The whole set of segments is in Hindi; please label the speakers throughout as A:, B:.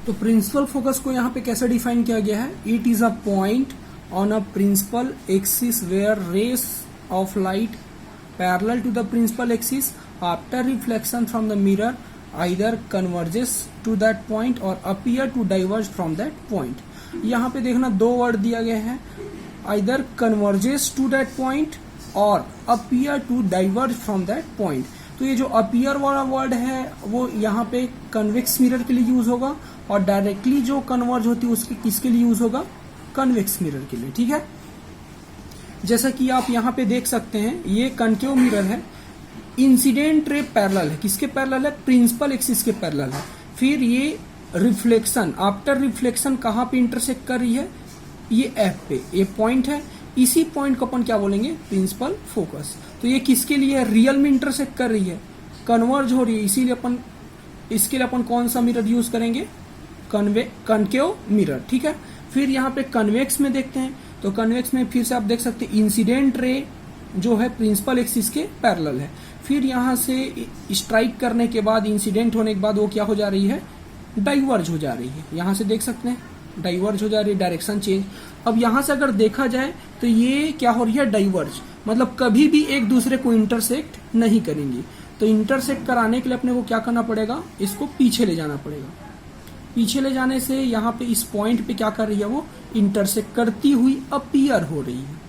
A: तो प्रिंसिपल फोकस को यहाँ पे कैसे डिफाइन किया गया है? It is a point on a principal axis where rays of light parallel to the principal axis after reflection from the mirror either converges to that point और appear to diverge from that point. यहाँ पे देखना दो वर्ड दिया गया है, either converges to that point और appear to diverge from that point. तो ये जो अपीयर वाला वर्ड है वो यहाँ पे कन्वेक्स मिरर के लिए यूज होगा और डायरेक्टली जो कन्वर्ज होती है उसके किसके लिए यूज होगा? कन्वेक्स मिरर के लिए। ठीक है, जैसा कि आप यहाँ पे देख सकते हैं ये कनकेव मिरर है, इंसिडेंट रे पैरेलल है, किसके पैरेलल है? प्रिंसिपल एक्सिस के पैरेलल है। फिर ये रिफ्लेक्शन, आफ्टर रिफ्लेक्शन कहाँ पे इंटरसेक्ट कर रही है? ये एफ पे, ये पॉइंट है, इसी पॉइंट को अपन क्या बोलेंगे? Principal focus. तो ये किसके लिए है? रियल में इंटरसेक्ट कर रही है, कन्वर्ज हो रही है, इसीलिए अपन इसके लिए अपन कौन सा मिरर यूज करेंगे? Concave mirror. ठीक है, फिर यहाँ पे कन्वेक्स में देखते हैं, तो कन्वेक्स में फिर से आप देख सकते हैं इंसिडेंट रे जो है प्रिंसिपल एक्सिस के पैरेलल है। फिर यहाँ से स्ट्राइक करने के बाद, इंसिडेंट होने के बाद वो क्या हो जा रही है? डाइवर्ज हो जा रही है। यहाँ से देख सकते हैं डाइवर्ज हो जा रही है, डायरेक्शन चेंज। अब यहाँ से अगर देखा जाए तो ये क्या हो रही है? डाइवर्ज, मतलब कभी भी एक दूसरे को इंटरसेक्ट नहीं करेंगी। तो इंटरसेक्ट कराने के लिए अपने को क्या करना पड़ेगा? इसको पीछे ले जाना पड़ेगा। पीछे ले जाने से यहाँ पे इस पॉइंट पे क्या कर रही है? वो इंटरसेक्ट करती हुई अपीयर हो रही है।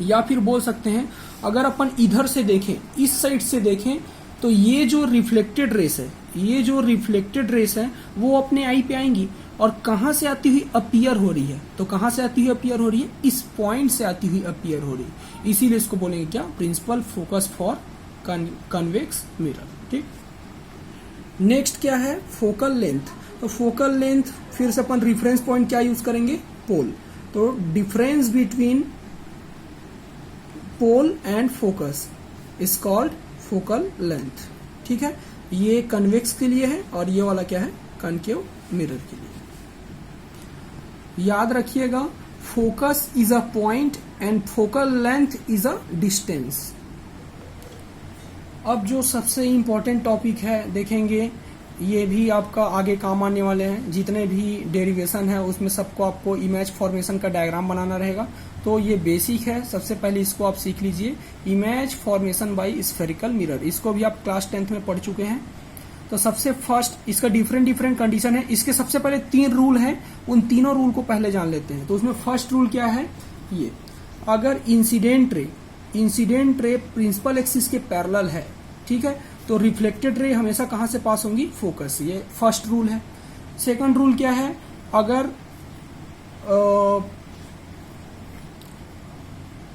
A: या फिर बोल सकते हैं अगर अपन इधर से देखें, इस साइड से देखें, तो ये जो रिफ्लेक्टेड रेस है, ये जो रिफ्लेक्टेड रेस है वो अपने आई पे आएंगी और कहां से आती हुई? अपीयर हो रही है। तो कहां से आती हुई अपीयर हो रही है? इस पॉइंट से आती हुई अपीयर हो रही है, इसीलिए इसको बोलेंगे क्या? Principal focus for convex mirror. ठीक, नेक्स्ट क्या है? Focal length. तो फोकल लेंथ फिर से अपन रिफरेंस पॉइंट क्या यूज करेंगे? पोल। तो difference between pole and focus is called focal length. ठीक है, ये कन्वेक्स के लिए है और ये वाला क्या है? कनकेव मिरर के लिए। याद रखिएगा, focus is a point and focal length is a distance. अब जो सबसे इंपॉर्टेंट टॉपिक है देखेंगे, ये भी आपका आगे काम आने वाले हैं। जितने भी डेरिवेशन है उसमें सबको आपको इमेज फॉर्मेशन का डायग्राम बनाना रहेगा। तो ये बेसिक है, सबसे पहले इसको आप सीख लीजिए, image formation by spherical mirror. इसको भी आप क्लास 10th में पढ़ चुके हैं। तो सबसे फर्स्ट इसका डिफरेंट कंडीशन है। इसके सबसे पहले 3 रूल हैं, उन तीनों रूल को पहले जान लेते हैं। तो उसमें फर्स्ट रूल क्या है? ये अगर इंसिडेंट रे प्रिंसिपल एक्सिस के पैरेलल है, ठीक है, तो रिफ्लेक्टेड रे हमेशा कहां से पास होंगी? फोकस। ये फर्स्ट रूल है। सेकंड रूल क्या है? अगर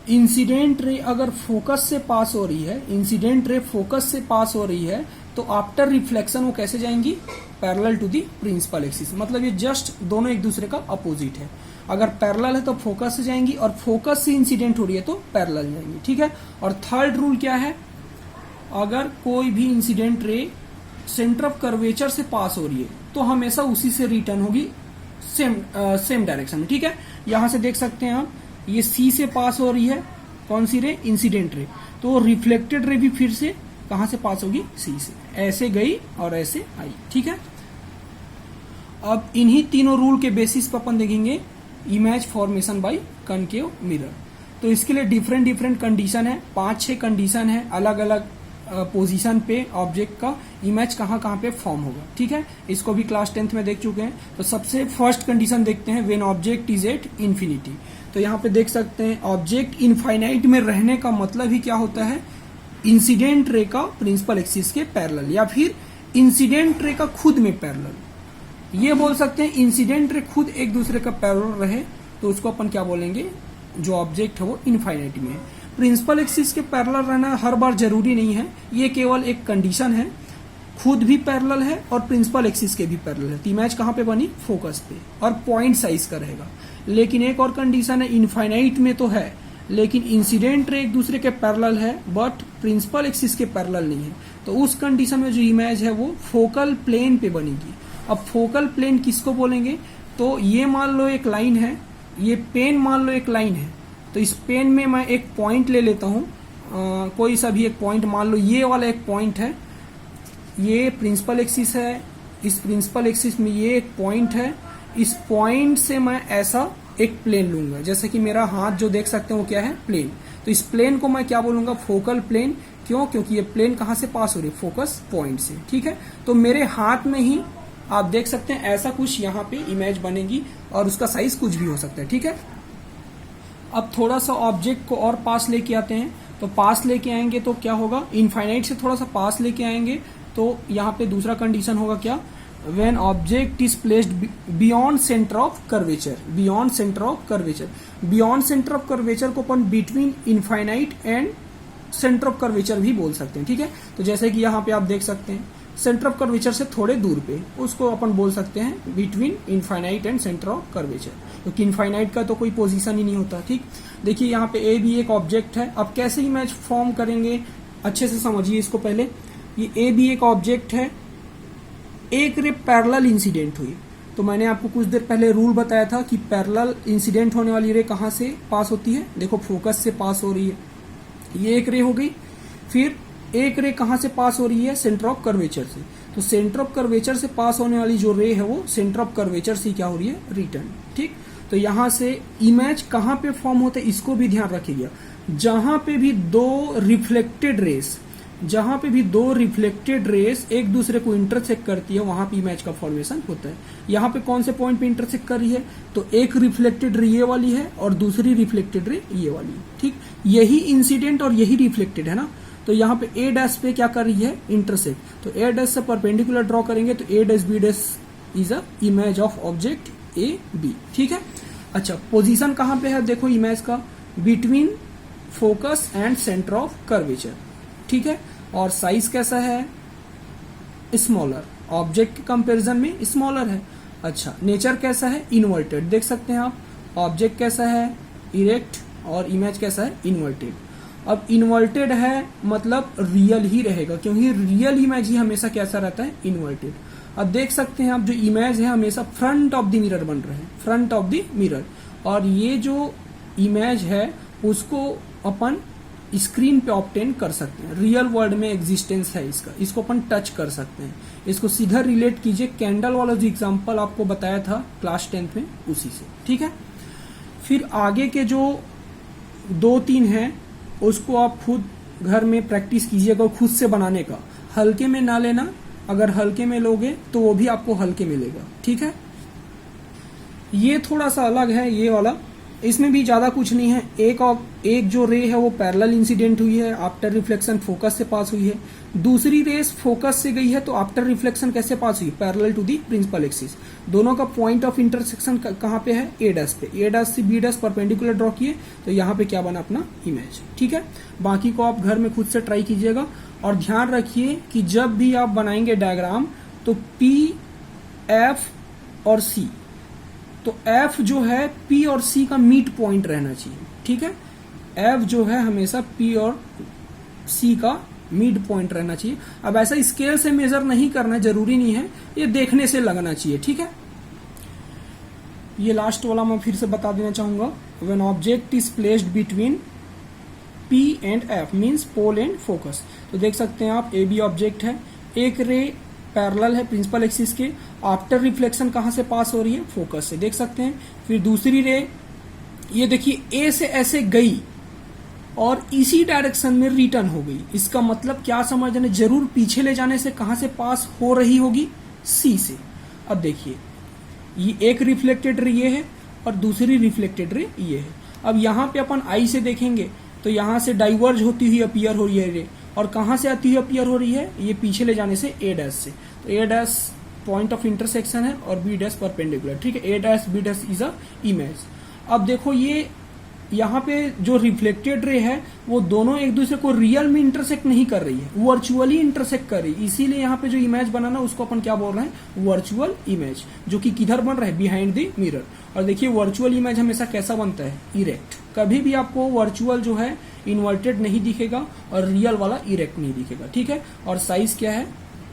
A: इंसिडेंट रे अगर फोकस से पास हो रही है, इंसिडेंट रे फोकस से पास हो रही है, तो आफ्टर रिफ्लेक्शन वो कैसे जाएंगी? Parallel to the principal axis. मतलब ये जस्ट दोनों एक दूसरे का अपोजिट है। अगर पैरेलल है तो फोकस से जाएंगी और फोकस से इंसिडेंट हो रही है तो पैरेलल जाएंगी। ठीक है, और थर्ड रूल क्या है? अगर कोई भी incident ray centre of curvature से पास हो रही है तो हमेशा उसी से रिटर्न होगी सेम डायरेक्शन में। ठीक है, यहां से देख सकते हैं आप, ये सी से पास हो रही है, कौन सी रे? Incident ray. तो रिफ्लेक्टेड रे भी फिर से कहां से पास होगी? सी से। ऐसे गई और ऐसे आई। ठीक है, अब इन्हीं तीनों रूल के बेसिस पर अपन देखेंगे image formation by concave mirror. तो इसके लिए डिफरेंट कंडीशन है, 5-6 कंडीशन है, अलग अलग पोजीशन पे ऑब्जेक्ट का इमेज कहां पे फॉर्म होगा। ठीक है, इसको भी क्लास 10th में देख चुके हैं। तो सबसे फर्स्ट कंडीशन देखते हैं, when object is at infinity. तो यहाँ पे देख सकते हैं ऑब्जेक्ट इनफाइनाइट में रहने का मतलब ही क्या होता है? इंसिडेंट रे का प्रिंसिपल एक्सिस के पैरेलल, या फिर इंसिडेंट रे का खुद में पैरेलल। ये बोल सकते हैं इंसिडेंट रे खुद एक दूसरे का पैरेलल रहे तो उसको अपन क्या बोलेंगे? जो ऑब्जेक्ट है वो इनफाइनाइट में है। प्रिंसिपल एक्सिस के पैरेलल रहना हर बार जरूरी नहीं है, ये केवल एक कंडीशन है। खुद भी पैरेलल है और प्रिंसिपल एक्सिस के भी पैरेलल है। तो इमेज कहां पे बनी? फोकस पे, और पॉइंट साइज का रहेगा। लेकिन एक और कंडीशन है, इनफाइनाइट में तो है लेकिन इंसिडेंट रे एक दूसरे के पैरेलल है बट प्रिंसिपल एक्सिस के पैरेलल नहीं है। तो उस कंडीशन में जो इमेज है वो फोकल प्लेन पे बनेगी। अब फोकल प्लेन किसको बोलेंगे? तो ये मान लो एक लाइन है, ये पेन मान लो एक लाइन है, तो इस पेन में मैं एक पॉइंट ले लेता हूं, कोई सा भी एक पॉइंट मान लो, ये वाला एक पॉइंट है, ये प्रिंसिपल एक्सिस है, इस प्रिंसिपल एक्सिस में ये एक पॉइंट है, इस पॉइंट से मैं ऐसा एक प्लेन लूंगा, जैसे कि मेरा हाथ जो देख सकते हैं वो क्या है, प्लेन। तो इस प्लेन को मैं क्या बोलूंगा, फोकल प्लेन। क्यों? क्योंकि ये प्लेन कहां से पास हो रही है, फोकस पॉइंट से। ठीक है, तो मेरे हाथ में ही आप देख सकते हैं ऐसा कुछ यहाँ पे इमेज बनेगी और उसका साइज कुछ भी हो सकता है। ठीक है, अब थोड़ा सा ऑब्जेक्ट को और पास लेके आते हैं। तो पास लेके आएंगे तो क्या होगा, इनफाइनाइट से थोड़ा सा पास लेके आएंगे तो यहाँ पे दूसरा कंडीशन होगा क्या, when object is placed beyond center of curvature, beyond center of curvature, beyond center of curvature को अपन between infinite and center of curvature भी बोल सकते हैं। ठीक है, तो जैसे कि यहाँ पे आप देख सकते हैं सेंटर ऑफ कर्वेचर से थोड़े दूर पे, उसको अपन बोल सकते हैं between infinite and centre of curvature, क्योंकि इनफाइनाइट का तो कोई पोजीशन ही नहीं होता। ठीक, देखिए यहाँ पे ए भी एक ऑब्जेक्ट है। अब कैसे इमेज फॉर्म करेंगे, अच्छे से समझिए इसको पहले। ये ए भी एक ऑब्जेक्ट है, एक रे पैरेलल इंसिडेंट हुई। तो मैंने आपको कुछ देर पहले रूल बताया था कि पैरेलल इंसिडेंट होने वाली रे कहाँ से पास होती है, देखो फोकस से पास हो रही है, ये एक रे हो गई। फिर एक रे कहां से पास हो रही है, सेंटर ऑफ कर्वेचर से। तो सेंटर ऑफ कर्वेचर से पास होने वाली जो रे है वो सेंटर ऑफ कर्वेचर से क्या हो रही है, रिटर्न। ठीक, तो यहां से इमेज कहां पे फॉर्म होते हैं इसको भी ध्यान रखिएगा। जहां पे भी दो रिफ्लेक्टेड रेस, जहां पे भी दो रिफ्लेक्टेड रेस एक दूसरे को इंटरसेक्ट करती है वहां पे इमेज का फॉर्मेशन होता है। यहाँ पे कौन से पॉइंट पे इंटरसेक्ट कर रही है, तो एक रिफ्लेक्टेड रे ये वाली है और दूसरी रिफ्लेक्टेड रे ये वाली है। ठीक, यही इंसिडेंट और यही रिफ्लेक्टेड है ना। तो यहाँ पे ए डैश पे क्या कर रही है, इंटरसेक्ट। तो ए डैश से परपेंडिकुलर ड्रॉ करेंगे तो A dash B dash is a image of object A B. ठीक है, अच्छा पोजीशन कहाँ पे है, देखो इमेज का between focus and centre of curvature. ठीक है, और साइज कैसा है, स्मॉलर, ऑब्जेक्ट के कंपैरिजन में स्मॉलर है। अच्छा नेचर कैसा है, इन्वर्टेड, देख सकते हैं आप। ऑब्जेक्ट कैसा है, इरेक्ट, और इमेज कैसा है, इन्वर्टेड। अब इन्वर्टेड है मतलब रियल ही रहेगा, क्योंकि रियल इमेज ही हमेशा कैसा रहता है, इन्वर्टेड। अब देख सकते हैं आप जो इमेज है हमेशा फ्रंट ऑफ द मिरर बन रहे हैं, फ्रंट ऑफ द मिरर। और ये जो इमेज है उसको अपन स्क्रीन पे ऑब्टेन कर सकते हैं, रियल वर्ल्ड में एग्जिस्टेंस है इसका, इसको अपन टच कर सकते हैं। इसको सीधा रिलेट कीजिए कैंडल वाला जो एग्जांपल आपको बताया था क्लास 10th में, उसी से। ठीक है, फिर आगे के जो 2-3 हैं उसको आप खुद घर में प्रैक्टिस कीजिएगा खुद से बनाने का, हल्के में ना लेना। अगर हल्के में लोगे तो वो भी आपको हल्के मिलेगा। ठीक है, ये थोड़ा सा अलग है ये वाला, इसमें भी ज्यादा कुछ नहीं है। एक जो रे है वो पैरेलल इंसिडेंट हुई है, आफ्टर रिफ्लेक्शन फोकस से पास हुई है। दूसरी रेस फोकस से गई है तो आफ्टर रिफ्लेक्शन कैसे पास हुई, parallel to the principal axis. दोनों का पॉइंट ऑफ इंटरसेक्शन कहाँ पे है, ए डैश पे। ए डैश से बी डैश परपेंडिकुलर ड्रॉ किए तो यहाँ पे क्या बना, अपना इमेज। ठीक है, बाकी को आप घर में खुद से ट्राई कीजिएगा। और ध्यान रखिए कि जब भी आप बनाएंगे डायग्राम तो पी, एफ और सी, तो एफ जो है पी और सी का मीट पॉइंट रहना चाहिए। ठीक है, एफ जो है हमेशा पी और सी का मिड पॉइंट रहना चाहिए। अब ऐसा स्केल से मेजर नहीं करना, जरूरी नहीं है, ये देखने से लगना चाहिए। ठीक है, ये लास्ट वाला मैं फिर से बता देना चाहूंगा। When object is placed between P and F means pole and focus. तो देख सकते हैं आप ए बी ऑब्जेक्ट है, एक रे पैरेलल है प्रिंसिपल एक्सिस के, आफ्टर रिफ्लेक्शन कहां से पास हो रही है, फोकस से, देख सकते हैं। फिर दूसरी रे ये देखिए ए से ऐसे गई और इसी डायरेक्शन में रिटर्न हो गई। इसका मतलब क्या समझना, जरूर पीछे ले जाने से कहां से पास हो रही होगी, सी से। अब देखिए ये एक रिफ्लेक्टेड रे ये है और दूसरी रिफ्लेक्टेड रे ये है। अब यहाँ पे अपन आई से देखेंगे तो यहाँ से डाइवर्ज होती हुई अपीयर हो रही है रे, और कहां से आती हुई अपीयर हो रही है, ये पीछे ले जाने से ए डैश से। तो A dash point of intersection है और बी डैश परपेंडिकुलर। ठीक है, A dash B dash is a image. अब देखो ये यहाँ पे जो रिफ्लेक्टेड रे है वो दोनों एक दूसरे को रियल में इंटरसेक्ट नहीं कर रही है, वर्चुअली इंटरसेक्ट कर रही है। इसीलिए यहाँ पे जो इमेज बनाना उसको अपन क्या बोल रहे हैं, वर्चुअल इमेज, जो कि किधर बन रहा है, बिहाइंड द मिरर। और देखिए वर्चुअल इमेज हमेशा कैसा बनता है, इरेक्ट। कभी भी आपको वर्चुअल जो है इन्वर्टेड नहीं दिखेगा और रियल वाला इरेक्ट नहीं दिखेगा। ठीक है, और साइज क्या है,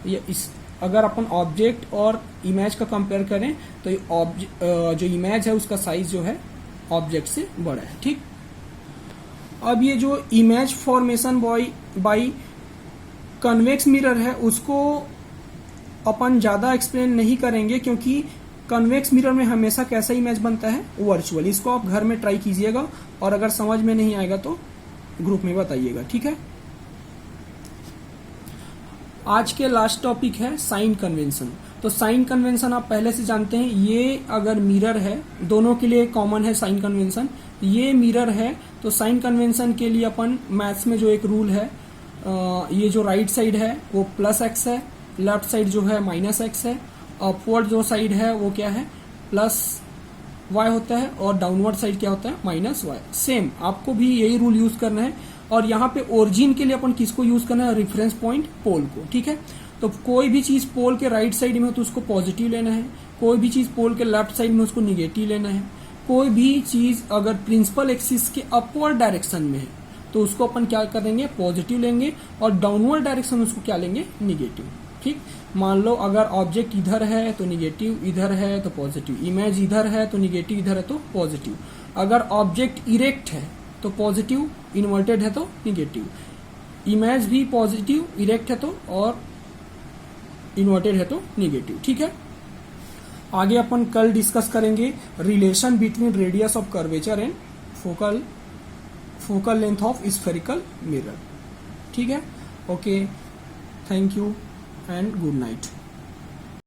A: ये इस अगर अपन ऑब्जेक्ट और इमेज का कंपेयर करें तो जो इमेज है उसका साइज जो है ऑब्जेक्ट से बड़ा है। ठीक, अब ये जो image formation by convex mirror है उसको अपन ज्यादा एक्सप्लेन नहीं करेंगे, क्योंकि कन्वेक्स मिरर में हमेशा कैसा इमेज बनता है, वर्चुअल। इसको आप घर में ट्राई कीजिएगा, और अगर समझ में नहीं आएगा तो ग्रुप में बताइएगा, ठीक है। आज के लास्ट टॉपिक है साइन कन्वेंशन। तो साइन कन्वेंशन आप पहले से जानते हैं, ये अगर मिरर है, दोनों के लिए कॉमन है साइन कन्वेंशन। ये मिरर है तो साइन कन्वेंशन के लिए अपन मैथ्स में जो एक रूल है, ये जो राइट साइड है वो +x है, लेफ्ट साइड जो है -x है, अपवर्ड जो साइड है वो क्या है +y होता है, और डाउनवर्ड साइड क्या होता है -y। सेम आपको भी यही रूल यूज करना है। और यहाँ पे ओरिजिन के लिए अपन किसको यूज करना है, रेफरेंस पॉइंट पोल को, ठीक है। तो कोई भी चीज पोल के राइट साइड में हो तो उसको पॉजिटिव लेना है, कोई भी चीज पोल के लेफ्ट साइड में उसको निगेटिव लेना है। कोई भी चीज अगर प्रिंसिपल एक्सिस के अपवर्ड डायरेक्शन में है तो उसको अपन क्या करेंगे, पॉजिटिव लेंगे, और डाउनवर्ड डायरेक्शन में उसको क्या लेंगे, निगेटिव, ठीक। मान लो अगर ऑब्जेक्ट इधर है तो निगेटिव, इधर है तो पॉजिटिव, इमेज इधर है तो निगेटिव, इधर है तो पॉजिटिव। अगर ऑब्जेक्ट इरेक्ट है तो पॉजिटिव, इन्वर्टेड है तो निगेटिव। इमेज भी पॉजिटिव, इरेक्ट है तो, और इन्वर्टेड है तो निगेटिव, ठीक है। आगे अपन कल डिस्कस करेंगे relation between radius of curvature and focal length of spherical mirror, ठीक है। Okay, thank you and good night.